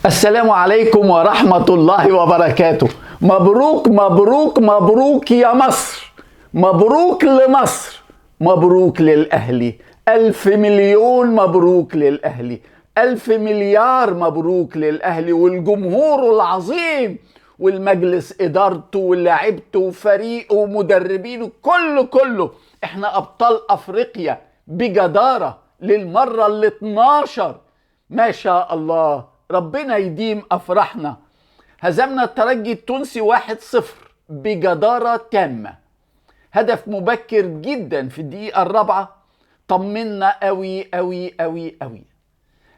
السلام عليكم ورحمة الله وبركاته. مبروك مبروك مبروك يا مصر، مبروك لمصر، مبروك للأهلي. 1000 مليون مبروك للأهلي، 1000 مليار مبروك للأهلي والجمهور العظيم والمجلس إدارته ولاعيبته وفريقه ومدربينه، كله احنا أبطال أفريقيا بجدارة للمرة ال 12. ما شاء الله، ربنا يديم أفراحنا. هزمنا الترجي التونسي 1-0 بجدارة تامة، هدف مبكر جدا في الدقيقة الرابعة، طمنا قوي قوي قوي قوي.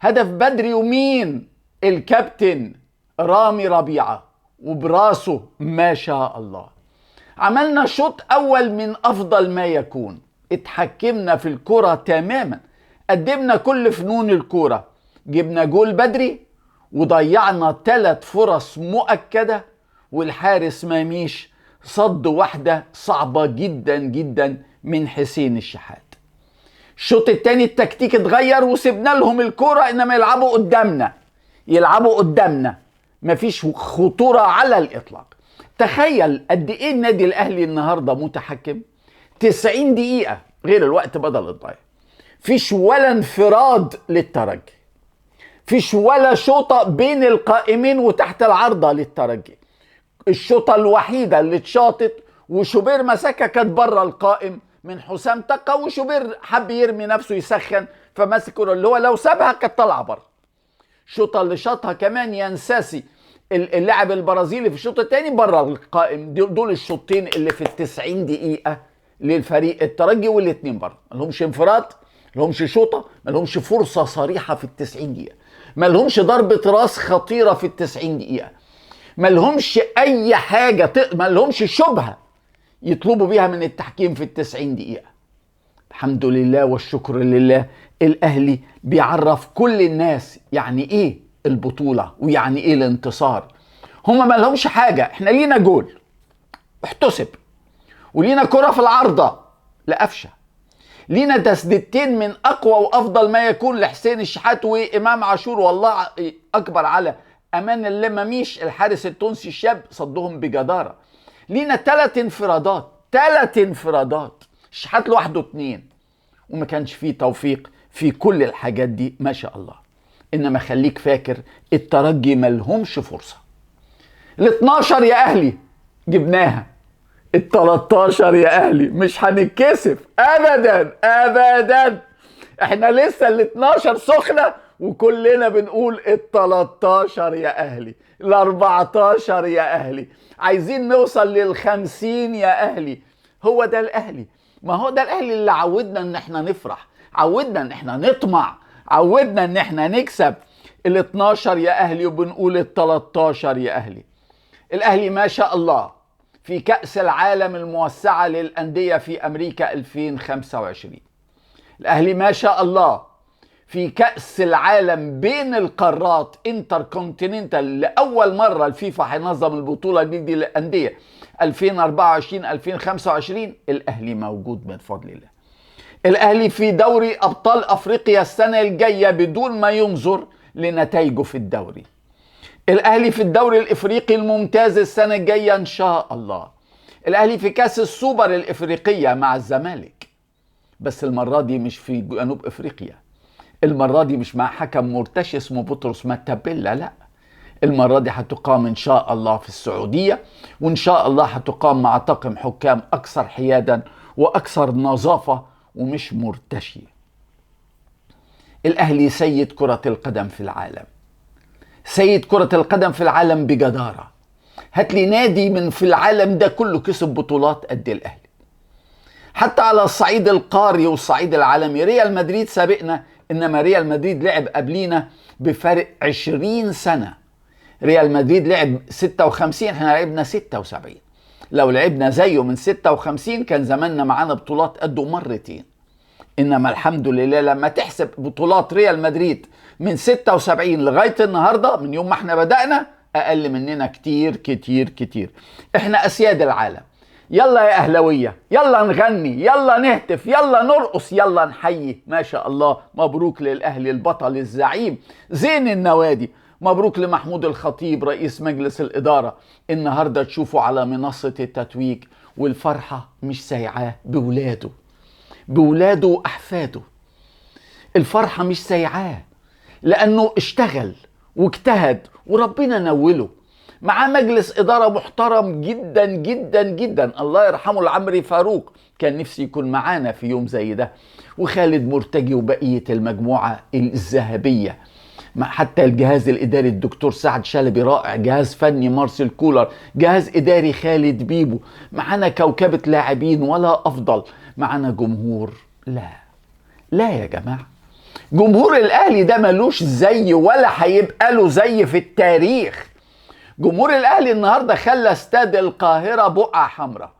هدف بدري ومين؟ الكابتن رامي ربيعة وبراسه ما شاء الله. عملنا شوط أول من أفضل ما يكون، اتحكمنا في الكرة تماما، قدمنا كل فنون الكرة، جبنا جول بدري وضيعنا 3 فرص مؤكدة، والحارس ماميش صد واحدة صعبة جدا جدا من حسين الشحات. الشوط التاني التكتيك اتغير وسبنا لهم الكرة، انما يلعبوا قدامنا مفيش خطورة على الإطلاق. تخيل قد ايه النادي الأهلي النهاردة متحكم. 90 دقيقة غير الوقت بدل الضايع، فيش ولا انفراد للترجي، فيش ولا شوطة بين القائمين وتحت العارضة للترجي. الشوطة الوحيدة اللي اتشاطت وشوبير مسكها كانت بره القائم من حسام تقى، وشوبير حب يرمي نفسه يسخن فمسك اللي هو لو سابها كانت طالعه بره. الشوطة اللي شاطها كمان ينساسي اللاعب البرازيلي في الشوط الثاني بره القائم. دول الشوطين اللي في ال90 دقيقة للفريق الترجي، والاتنين بره. ملهمش انفراد، ملهمش شوطة، ملهمش فرصة صريحة في ال90 دقيقة، ملهمش ضربة راس خطيرة في ال90 دقيقة، ملهمش أي حاجة، ملهمش شبهة يطلبوا بيها من التحكيم في ال90 دقيقة. الحمد لله والشكر لله، الأهلي بيعرف كل الناس يعني إيه البطولة ويعني إيه الانتصار. هما ملهمش حاجة، إحنا لينا جول احتسب، ولينا كرة في العارضة لقفشة، لينا تسديدتين من أقوى وأفضل ما يكون لحسين الشحات وإمام عاشور، والله أكبر على أمان اللماميش الحارس التونسي الشاب، صدهم بجدارة. لينا 3 انفرادات، الشحات لوحده 2، وما كانش فيه توفيق في كل الحاجات دي ما شاء الله. إنما خليك فاكر الترجي ملهمش فرصة. ال12 يا أهلي جبناها، ال13 يا أهلي مش هنتكسف أبدا أبدا. احنا لسه ال12 سخنة وكلنا بنقول ال13 يا أهلي، ال14 يا أهلي، عايزين نوصل لل50 يا أهلي. هو ده الأهلي، ما هو ده الأهلي اللي عودنا ان احنا نفرح، عودنا ان احنا نطمع، عودنا ان احنا نكسب. ال12 يا أهلي وبنقول ال13 يا أهلي. الأهلي ما شاء الله في كأس العالم الموسعة للأندية في أمريكا 2025. الأهلي ما شاء الله في كأس العالم بين القارات انتركونتيننتال، لأول مرة الفيفا هينظم البطولة دي للأندية 2024 2025. الأهلي موجود من فضل الله. الأهلي في دوري أبطال أفريقيا السنة الجاية بدون ما ينظر لنتائجه في الدوري. الأهلي في الدوري الإفريقي الممتاز السنة الجاية إن شاء الله. الأهلي في كأس السوبر الإفريقية مع الزمالك، بس المرة دي مش في جنوب إفريقيا، المرة دي مش مع حكم مرتشي اسمه بطرس ماتابيلا، لا، المرة دي هتقام إن شاء الله في السعودية، وإن شاء الله هتقام مع طاقم حكام أكثر حيادا وأكثر نظافة ومش مرتشي. الأهلي سيد كرة القدم في العالم، سيد كرة القدم في العالم بجدارة. هات لي نادي من في العالم ده كله كسب بطولات قد الأهلي، حتى على الصعيد القاري والصعيد العالمي. ريال مدريد سابقنا، إنما ريال مدريد لعب قبلينا بفرق 20 سنة. ريال مدريد لعب 56، احنا لعبنا 76. لو لعبنا زيه من 56 كان زماننا معانا بطولات قده مرتين. إنما الحمد لله لما تحسب بطولات ريال مدريد من 76 لغاية النهاردة من يوم ما احنا بدأنا، أقل مننا كتير كتير كتير. احنا أسياد العالم. يلا يا أهلوية، يلا نغني، يلا نهتف، يلا نرقص، يلا نحيي. ما شاء الله، مبروك للأهلي البطل الزعيم زين النوادي، مبروك لمحمود الخطيب رئيس مجلس الإدارة، النهاردة تشوفوا على منصة التتويج، والفرحة مش سايعاه بولاده وأحفاده. الفرحة مش سايعاه لأنه اشتغل واجتهد وربنا نوله. معاه مجلس إدارة محترم جدا جدا جدا، الله يرحمه العمري فاروق كان نفسي يكون معانا في يوم زي ده، وخالد مرتجي وبقية المجموعة الذهبية، حتى الجهاز الإداري الدكتور سعد شلبي رائع، جهاز فني مارسيل كولر، جهاز إداري خالد بيبو، معانا كوكبة لاعبين ولا أفضل، معانا جمهور. لا يا جماعة، جمهور الأهلي ده ملوش زي ولا هيبقى له زي في التاريخ. جمهور الأهلي النهاردة خلى استاد القاهرة بقعة حمراء.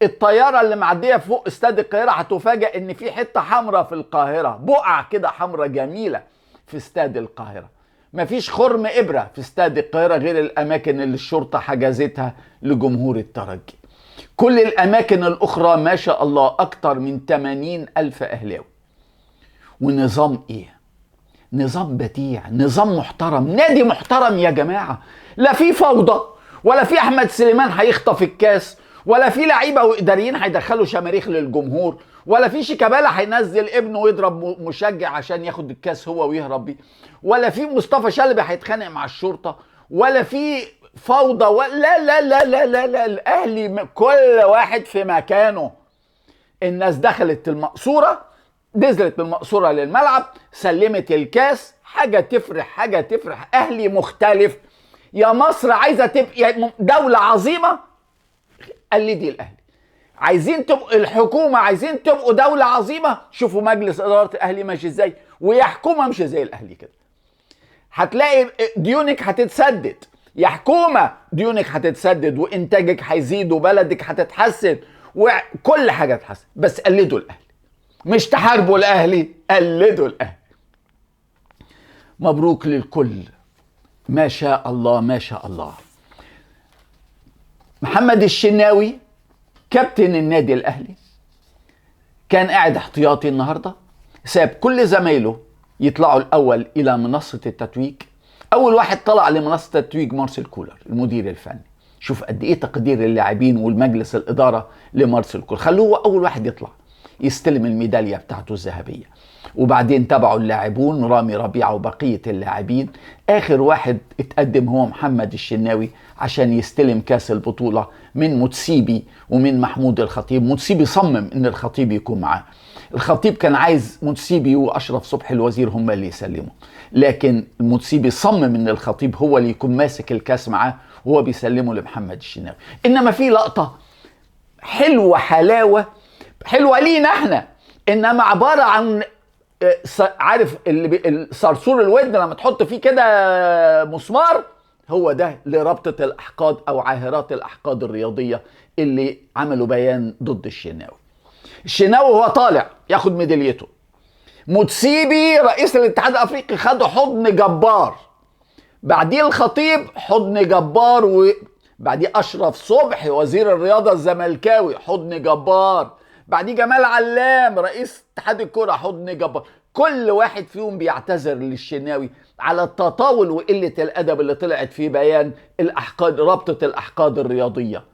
الطيارة اللي معدية فوق استاد القاهرة هتفاجأ ان في حتة حمراء في القاهرة، بقعة كده حمراء جميلة في استاد القاهرة. مفيش خرم إبرة في استاد القاهرة غير الأماكن اللي الشرطة حجزتها لجمهور الترجي. كل الأماكن الأخرى ما شاء الله أكتر من 80,000 أهلاوي. ونظام إيه؟ نظام بديع، نظام محترم، نادي محترم يا جماعة. لا في فوضى، ولا في أحمد سليمان هيخطف الكاس، ولا في لعيبة وإداريين هيدخلوا شماريخ للجمهور، ولا في شيكابالا هينزل ابنه ويضرب مشجع عشان ياخد الكاس هو ويهرب بيه، ولا في مصطفى شلبي هيتخانق مع الشرطة، ولا في فوضى، لا لا لا لا لا لا. الأهلي كل واحد في مكانه. الناس دخلت المقصورة، نزلت من المقصورة للملعب، سلمت الكاس، حاجة تفرح. أهلي مختلف. يا مصر عايزة تبقى دولة عظيمة، قلدي الأهلي. عايزين تبقوا الحكومة، عايزين تبقوا دولة عظيمة، شوفوا مجلس إدارة الأهلي ماشي ازاي، ويا حكومة مش زي الأهلي كده، هتلاقي ديونك هتتسدد. يا حكومة ديونك هتتسدد، وإنتاجك هيزيد، وبلدك هتتحسن، وكل حاجة هتتحسن. بس قلدوا الأهلي، مش تحاربوا الأهلي، قلدوا الأهلي. مبروك للكل، ما شاء الله ما شاء الله. محمد الشناوي كابتن النادي الأهلي كان قاعد احتياطي النهاردة، ساب كل زمايله يطلعوا الأول إلى منصة التتويج. أول واحد طلع لمنصة التتويج مارسيل كولر المدير الفني. شوف قد إيه تقدير اللاعبين والمجلس الإدارة لمارسيل كولر، خلوه أول واحد يطلع يستلم الميدالية بتاعته الذهبية. وبعدين تبعوا اللاعبون رامي ربيعة وبقية اللاعبين. آخر واحد اتقدم هو محمد الشناوي عشان يستلم كاس البطولة من متسيبي ومن محمود الخطيب. متسيبي صمم ان الخطيب يكون معاه، الخطيب كان عايز متسيبي واشرف صبحي الوزير هم اللي يسلموا، لكن متسيبي صمم ان الخطيب هو اللي يكون ماسك الكاس معاه وهو بيسلمه لمحمد الشناوي. انما في لقطة حلوة، حلوة لينا احنا، انما عبارة عن عارف الصرصور الودن لما تحط فيه كده مسمار، هو ده لربطة الأحقاد أو عاهرات الأحقاد الرياضية اللي عملوا بيان ضد الشناوي. الشناوي وهو طالع ياخد ميداليته، متسيبي رئيس الاتحاد الأفريقي خده حضن جبار، بعديه الخطيب حضن جبار، وبعديه أشرف صبحي وزير الرياضة الزملكاوي حضن جبار، بعديه جمال علام رئيس اتحاد الكرة حضن جبار. كل واحد فيهم بيعتذر للشناوي على التطاول وقلة الأدب اللي طلعت في بيان الأحقاد، رابطة الأحقاد الرياضية.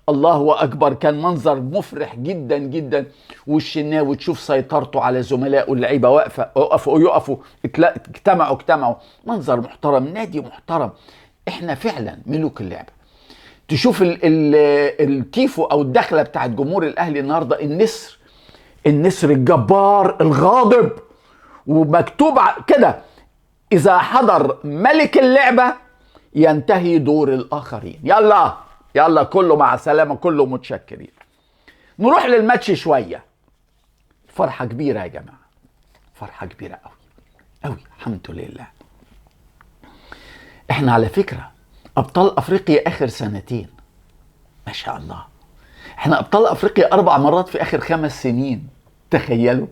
الله أكبر، كان منظر مفرح جدا جدا. والشناوي تشوف سيطرته على زملائه اللعيبة، يقفوا اجتمعوا، منظر محترم، نادي محترم. احنا فعلا ملوك اللعبة. تشوف التيفو أو الدخلة بتاعت جمهور الأهلي النهاردة، النسر الجبار الغاضب، ومكتوب كده إذا حضر ملك اللعبة ينتهي دور الآخرين. يلا كله مع سلامة، كله متشكرين. نروح للماتش شوية. فرحة كبيرة يا جماعة، فرحة كبيرة قوي الحمد لله. احنا على فكرة أبطال أفريقيا آخر سنتين، ما شاء الله. احنا أبطال أفريقيا 4 مرات في آخر 5 سنين، تخيلوا.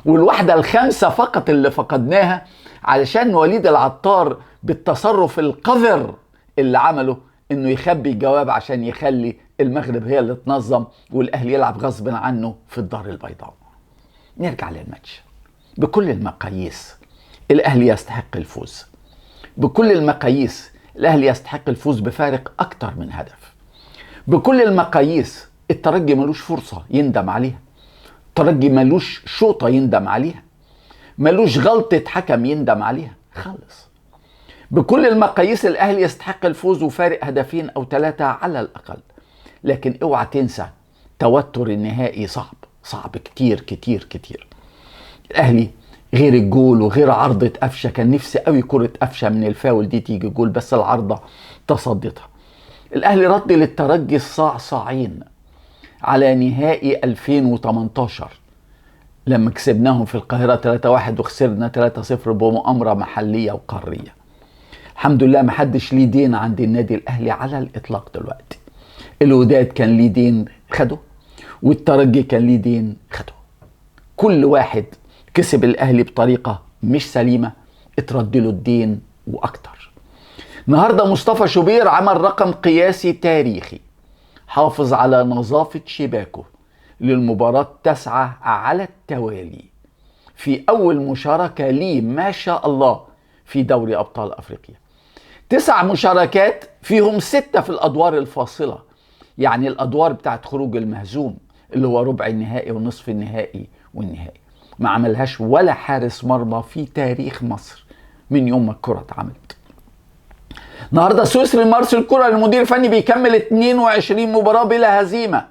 والواحدة الخامسة فقط اللي فقدناها علشان وليد العطار بالتصرف القذر اللي عمله انه يخبي الجواب عشان يخلي المغرب هي اللي تنظم والاهلي يلعب غصب عنه في الدار البيضاء. نرجع للماتش. بكل المقاييس الاهلي يستحق الفوز، بكل المقاييس الأهلي يستحق الفوز بفارق أكتر من هدف. بكل المقاييس الترجي ملوش فرصة يندم عليها، الترجي ملوش شوطة يندم عليها، ملوش غلطة حكم يندم عليها خالص. بكل المقاييس الأهلي يستحق الفوز وفارق هدفين أو 3 على الأقل. لكن اوعى تنسى توتر النهائي صعب كتير كتير كتير. الأهلي غير الجول وغير عرضة قفشة، كان نفسي قوي كرة قفشة من الفاول دي تيجي جول، بس العرضة تصدتها. الأهلي رد للترجي الصعصعين على نهائي 2018 لما كسبناهم في القاهرة 3-1 وخسرنا 3-0 بمؤامرة محلية وقارية. الحمد لله محدش ليه دين عند النادي الأهلي على الإطلاق دلوقتي. الوداد كان ليه دين خده، والترجي كان ليه دين خده. كل واحد كسب الأهلي بطريقة مش سليمة اترد له الدين وأكتر. النهاردة مصطفى شوبير عمل رقم قياسي تاريخي، حافظ على نظافة شباكه للمباراة 9 على التوالي في أول مشاركة ليه ما شاء الله في دوري أبطال أفريقيا. 9 مشاركات فيهم 6 في الأدوار الفاصلة، يعني الأدوار بتاعت خروج المهزوم اللي هو ربع النهائي ونصف النهائي والنهائي. ما عملهاش ولا حارس مرمى في تاريخ مصر من يوم ما الكرة اتعملت. النهارده سويسري مارسيل كولر المدير الفني بيكمل 22 مباراة بلا هزيمة،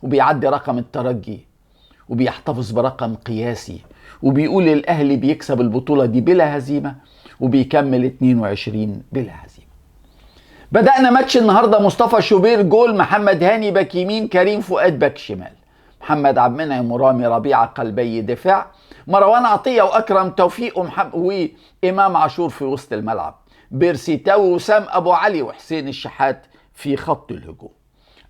وبيعدي رقم الترجي وبيحتفظ برقم قياسي، وبيقول الأهلي بيكسب البطولة دي بلا هزيمة وبيكمل 22 بلا هزيمة. بدأنا ماتش النهارده مصطفى شوبير جول، محمد هاني باك يمين، كريم فؤاد باك شمال، محمد عبد المنعم ورامي ربيعة قلبي دفاع، مروان عطية وأكرم توفيق وإمام عاشور في وسط الملعب، بيرسي تاو وسام أبو علي وحسين الشحات في خط الهجوم.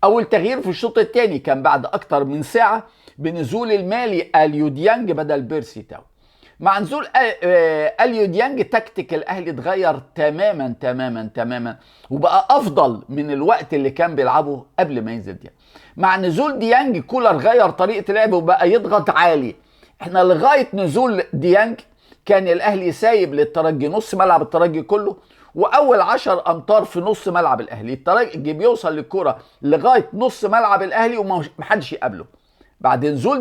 أول تغيير في الشوط الثاني كان بعد أكتر من ساعة بنزول المالي أليو ديانج بدل بيرسي تاو. مع نزول أليو ديانج تكتيك الأهلي اتغير تماما تماما تماما، وبقى أفضل من الوقت اللي كان بيلعبه قبل ما ينزل ديانج. مع نزول ديانج كولر غير طريقة لعبه وبقى يضغط عالي. احنا لغاية نزول ديانج كان الأهلي سايب للترجي نص ملعب الترجي كله، وأول 10 أمتار في نص ملعب الأهلي. الترجي بيوصل للكرة لغاية نص ملعب الأهلي ومحدش يقابله. بعد نزول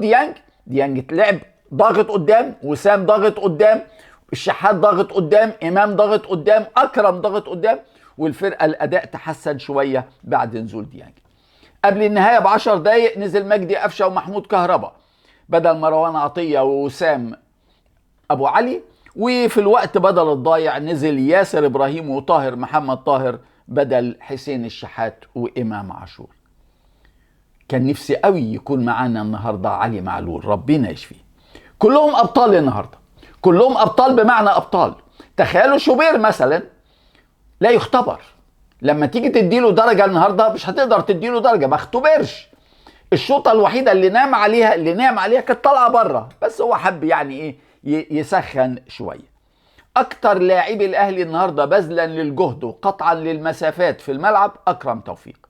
ديانج لعب ضاغط قدام، وسام ضاغط قدام، الشحات ضاغط قدام، إمام ضاغط قدام، أكرم ضاغط قدام، والفرقة الأداء تحسن شوية بعد نزول ديانج. قبل النهاية ب10 دقايق نزل مجدي قفشة ومحمود كهربا بدل مروان عطية ووسام أبو علي، وفي الوقت بدل الضايع نزل ياسر إبراهيم وطاهر محمد طاهر بدل حسين الشحات وإمام عاشور. كان نفسي قوي يكون معانا النهاردة علي معلول، ربنا يشفيه. كلهم أبطال النهاردة، كلهم أبطال بمعنى أبطال. تخيلوا شوبير مثلا لا يختبر، لما تيجي تديله درجة النهاردة مش هتقدر تديله درجة، ما اختبرش. الشوطة الوحيدة اللي نام عليها كانت طالعة بره، بس هو حب يعني ايه يسخن شوية. اكتر لاعبي الاهلي النهاردة بذلا للجهد وقطعا للمسافات في الملعب اكرم توفيق،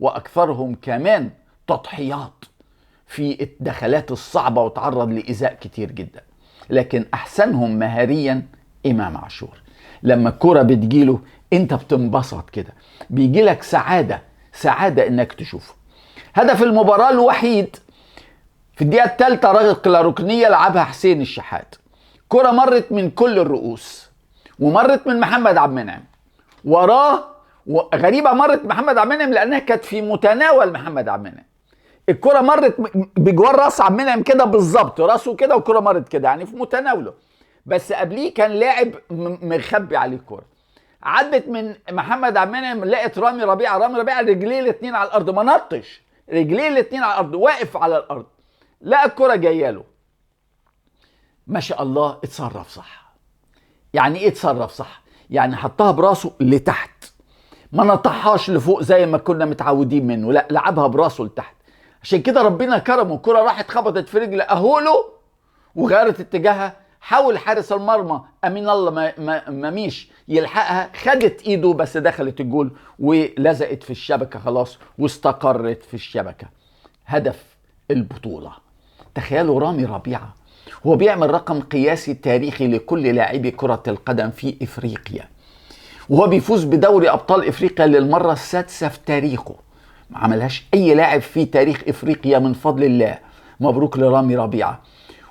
واكثرهم كمان تضحيات في الدخلات الصعبة وتعرض لإيذاء كتير جدا. لكن احسنهم مهاريا امام عاشور، لما الكرة بتجيله انت بتنبسط كده، بيجيلك سعادة انك تشوفه. هدف المباراة الوحيد في الدقيقة الثالثة ركنية لعبها حسين الشحات، كرة مرت من كل الرؤوس ومرت من محمد عبد المنعم وراه، غريبة مرت محمد عبد المنعم لأنها كانت في متناول محمد عبد المنعم. الكرة مرت بجوار راس عبد المنعم كده بالظبط، راسه كده والكرة مرت كده يعني في متناوله، بس قبليه كان لاعب مخبي عليه الكرة. عدت من محمد عبد المنعم لقت رامي ربيعة رجليه الاثنين على الأرض، ما نطش، رجليه الاثنين على الأرض، واقف على الأرض، لقى الكرة جايه له، ما شاء الله اتصرف صح. يعني ايه اتصرف صح؟ يعني حطها براسه لتحت، ما نطحهاش لفوق زي ما كنا متعودين منه، لا لعبها براسه لتحت. عشان كده ربنا كرمه، الكرة راحت خبطت في رجل اهوله وغيرت اتجاهها، حاول حارس المرمى امين الله ما ميش يلحقها، خدت ايده بس دخلت الجول ولزقت في الشبكة خلاص واستقرت في الشبكة. هدف البطولة. تخيلوا رامي ربيعة هو بيعمل رقم قياسي تاريخي لكل لاعبي كرة القدم في إفريقيا، وهو بيفوز بدوري ابطال افريقيا للمره السادسه في تاريخه، ما عملهاش اي لاعب في تاريخ افريقيا من فضل الله. مبروك لرامي ربيعه.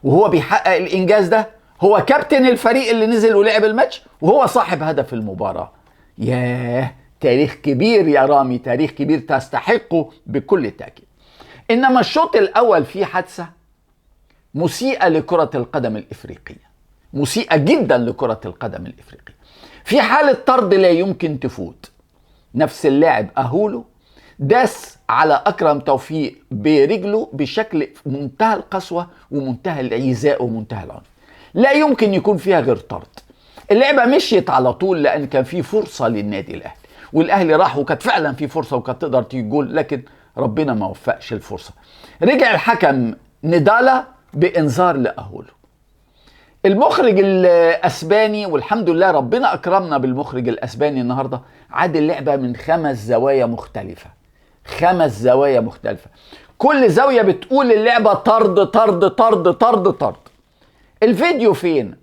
وهو بيحقق الانجاز ده هو كابتن الفريق اللي نزل ولعب الماتش، وهو صاحب هدف المباراه. ياه، تاريخ كبير يا رامي، تاريخ كبير تستحقه بكل تاكيد. انما الشوط الاول فيه حادثه مسيئه لكره القدم الافريقيه، مسيئه جدا لكره القدم الافريقيه. في حاله طرد لا يمكن تفوت، نفس اللاعب اهولو داس على اكرم توفيق برجله بشكل منتهى القسوه ومنتهى العيزاء ومنتهى العنف، لا يمكن يكون فيها غير طرد. اللعبه مشيت على طول لان كان في فرصه للنادي الاهلي، والاهلي راح وكانت فعلا في فرصه وكانت تقدر تيجي جول، لكن ربنا ما وفقش الفرصه. رجع الحكم ندالا بانذار لاهولو. المخرج الاسباني، والحمد لله ربنا اكرمنا بالمخرج الاسباني النهارده، عاد اللعبه من 5 زوايا مختلفه، 5 زوايا مختلفه، كل زاويه بتقول اللعبه طرد طرد طرد طرد طرد. الفيديو فين؟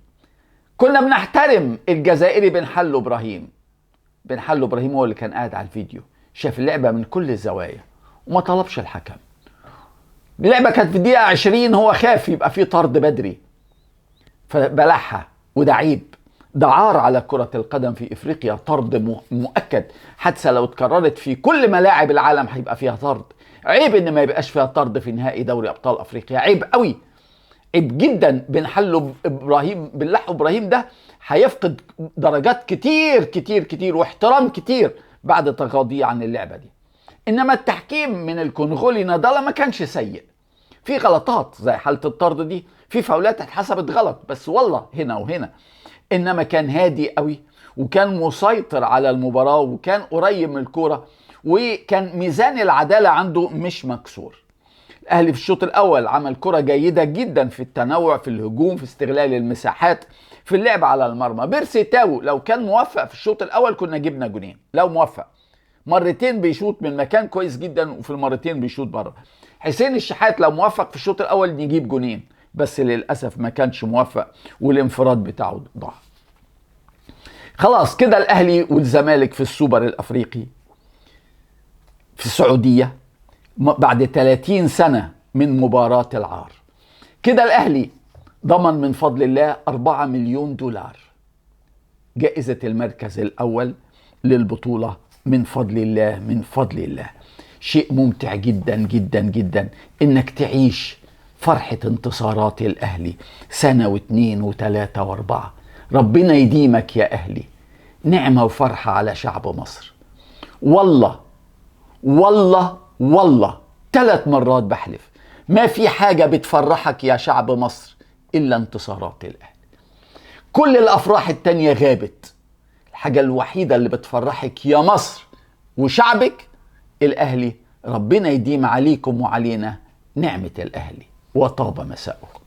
كنا بنحترم الجزائري بن حلو ابراهيم. بن حلو ابراهيم هو اللي كان قاعد على الفيديو، شاف اللعبه من كل الزوايا وما طلبش الحكم. اللعبه كانت في الدقيقه 20، هو خاف يبقى في طرد بدري فبلعها، وده عيب، ده عار على كرة القدم في افريقيا. طرد مؤكد، حادثة لو اتكررت في كل ملاعب العالم هيبقى فيها طرد. عيب ان ما يبقاش فيها طرد في نهائي دوري ابطال افريقيا، عيب قوي، عيب جدا. بن حلو ابراهيم، بن لحو ابراهيم ده هيفقد درجات كتير كتير كتير واحترام كتير بعد تغاضيه عن اللعبة دي. انما التحكيم من الكونغولي نادالا ما كانش سيء، في غلطات زي حالة الطرد دي، في فاولات اتحسبت غلط بس والله هنا وهنا، انما كان هادي قوي وكان مسيطر على المباراة وكان قريب من الكورة، وكان ميزان العدالة عنده مش مكسور. الاهلي في الشوط الاول عمل كرة جيدة جدا في التنوع، في الهجوم، في استغلال المساحات، في اللعب على المرمى. بيرسي تاو لو كان موفق في الشوط الاول كنا جبنا جونين، لو موفق. مرتين بيشوط من مكان كويس جدا وفي المرتين بيشوط بره. حسين الشحات لو موفق في الشوط الاول نجيب جونين، بس للاسف ما كانش موفق والانفراد بتاعه ضاع. خلاص كده الاهلي والزمالك في السوبر الافريقي في السعوديه بعد 30 سنه من مباراه العار. كده الاهلي ضمن من فضل الله 4 مليون دولار جائزه المركز الاول للبطوله من فضل الله، من فضل الله. شيء ممتع جدا جدا جدا انك تعيش فرحة انتصارات الاهلي سنة واثنين وثلاثة واربعة. ربنا يديمك يا اهلي نعمة وفرحة على شعب مصر. والله والله والله 3 مرات بحلف ما في حاجة بتفرحك يا شعب مصر الا انتصارات الاهلي. كل الافراح التانية غابت، الحاجة الوحيدة اللي بتفرحك يا مصر وشعبك الاهلي. ربنا يديم عليكم وعلينا نعمة الاهلي وطاب مساؤكم.